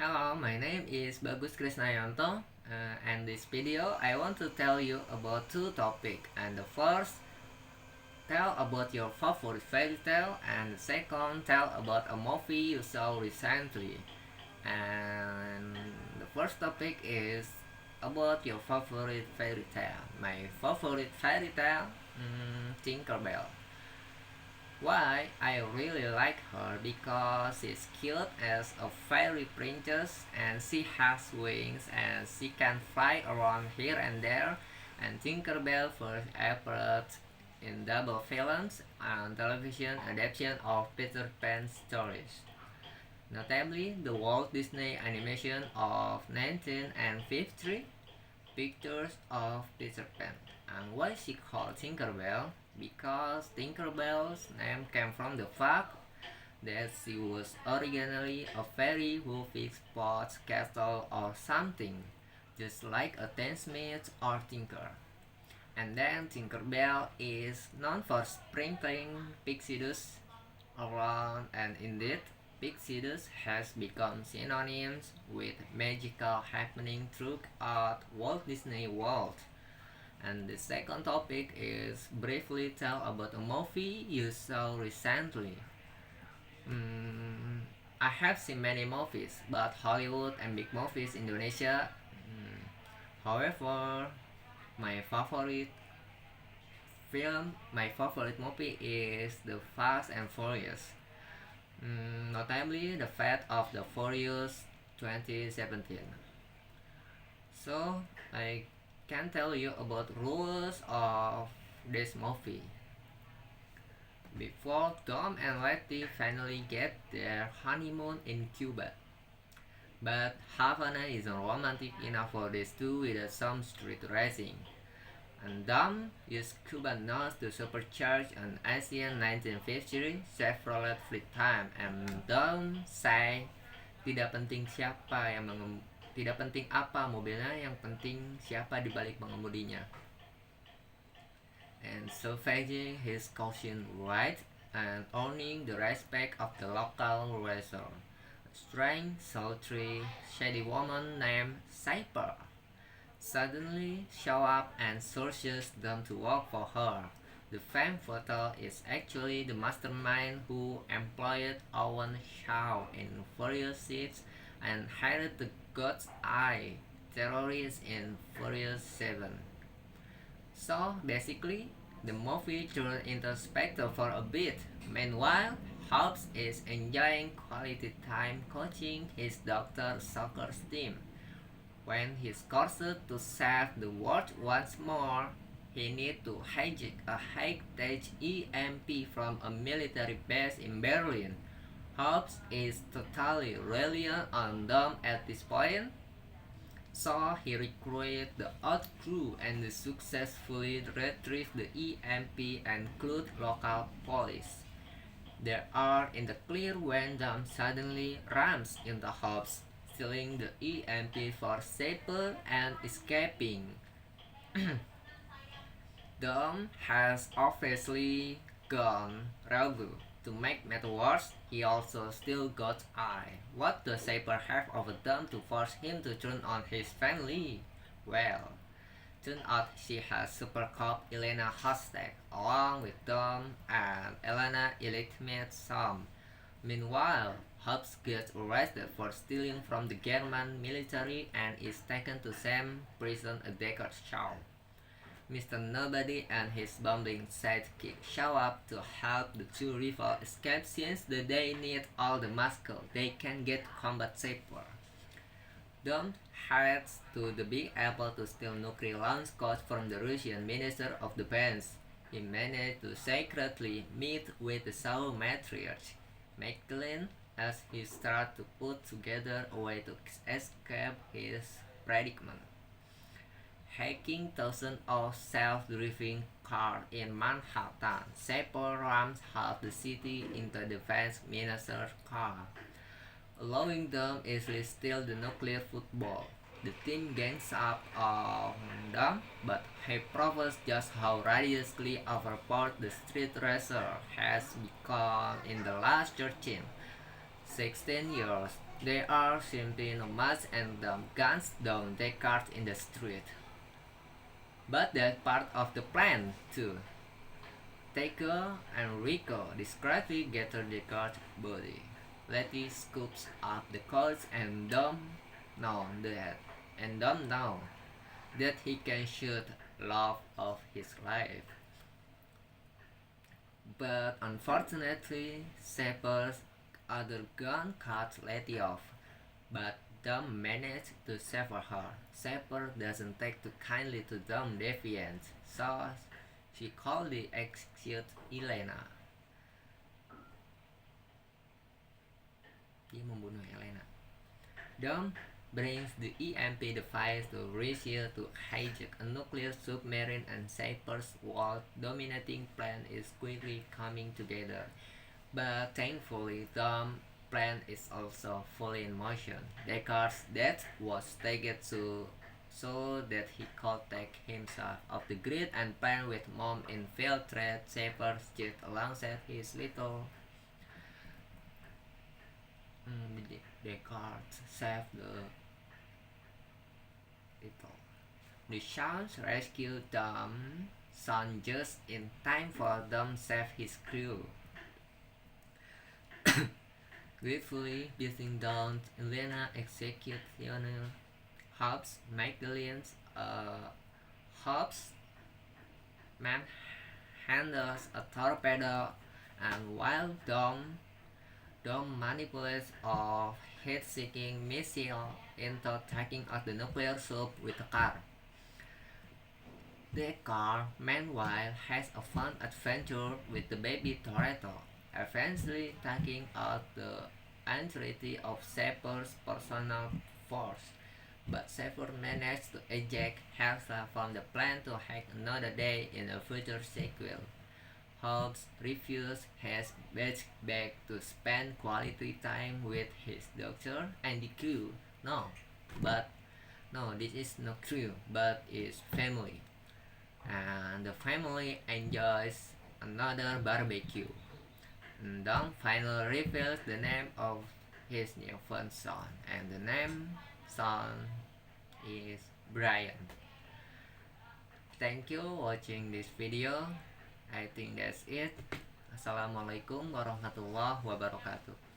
Hello, my name is Bagus Krisnayanto, and this video I want to tell you about two topics. And the first, tell about your favorite fairy tale, and the second, tell about a movie you saw recently. And the first topic is about your favorite fairy tale. My favorite fairy tale, Tinkerbell. Why I really like her because she's cute as a fairy princess and she has wings and she can fly around here and there, and Tinkerbell first appeared in double films and television adaptation of Peter Pan stories. Notably, the Walt Disney animation of 1953 pictures of Peter Pan. And why she called Tinkerbell? Because Tinkerbell's name came from the fact that she was originally a fairy who fixed pots, castle, or something, just like a tinsmith or tinker. And then Tinkerbell is known for sprinkling pixie dust around, and indeed, pixie dust has become synonymous with magical happening throughout Walt Disney World. And the second topic is briefly tell about a movie you saw recently. I have seen many movies, but Hollywood and big movies Indonesia. However, my favorite my favorite movie is The Fast and Furious. Notably, The Fate of the Furious 2017. So, I can tell you about rules of this movie. Before Tom and Letty finally get their honeymoon in Cuba. But Havana isn't romantic enough for these two without some street racing. And Dom used Cuban notes to supercharge an Asian 1950 Chevrolet fleet time, and Dom say tidak penting tidak penting apa mobilnya, yang penting siapa di balik mengemudinya. And salvaging his caution right and earning the respect of the local racer. A strange, sultry, shady woman named Cyper suddenly show up and forces them to work for her. The femme fatale is actually the mastermind who employed Owen Shaw in Furious 6 and hired the God's Eye terrorists in Furious 7. So basically, the movie turned into spectacle for a bit. Meanwhile, Hobbs is enjoying quality time coaching his doctor soccer team. When he's forced to save the world once more, he needs to hijack a high-tech EMP from a military base in Berlin. Hobbs is totally reliant on them at this point, so he recruited the old crew and successfully retrieved the EMP and clued local police. They are in the clear when Dom suddenly rams into Hobbs, stealing the EMP for Saper and escaping. Dom has obviously gone rogue. To make matters worse, he also still got Eye. What does Saper have over Dom to force him to turn on his family? Well, turns out she has super cop Elena Hostek along with Dom and Elena illegitimate son. Meanwhile, Hobbs gets arrested for stealing from the German military and is taken to same prison a decade show. Mr. Nobody and his bumbling sidekick show up to help the two rivals escape since they need all the muscle they can get to combat Saber. Dom heads to the Big Apple to steal nuclear launch codes from the Russian Minister of Defense. He managed to secretly meet with the Soul Matriarch, Magdalene, as he starts to put together a way to escape his predicament. Hacking thousands of self-driving cars in Manhattan, Saper rams half the city into the defense minister's car, allowing them easily steal the nuclear football. The team gangs up on them, but he proves just how ridiculously overpowered the street racer has become in the last 13. 16 years. They are simply nomads and dump guns down their cars in the street. But that's part of the plan too. Taker and Rico discreetly gather the cart body. Letty scoops up the cords and dumb now that he can shoot love of his life. But unfortunately, Shepard's other gun cuts Letty off. But Dom managed to save her. Shepard doesn't take too kindly to Dom's defiance, so she coldly executes Elena. Dia membunuh Elena. Dom brings the EMP device to Russia to hijack a nuclear submarine, and Shepard's world dominating plan is quickly coming together. But thankfully, Dom's plan is also fully in motion. Descartes' death was staged so that he could take himself off the grid and plan with Mom infiltrate Shepard's jet alongside his little Descartes saved the little. The Sons rescued Dom's son just in time for Dom save his crew. Gratefully beating down Elena executioner Hobbs Magdalene's Hobbs manhandles a torpedo, and while Dom manipulates a heat-seeking missile into taking out the nuclear sub with a car. The car, meanwhile, has a fun adventure with the baby Toretto, eventually taking out the entirety of Shepard's personal force. But Shepard managed to eject herself from the plan to hack another day in a future sequel. Hobbs refuses his back to spend quality time with his doctor and the crew. No, this is not crew, but is family. And the family enjoys another barbecue. Dom finally reveals the name of his newfound son, and the name son is Brian. Thank you watching this video. I think that's it. Assalamualaikum warahmatullahi wabarakatuh.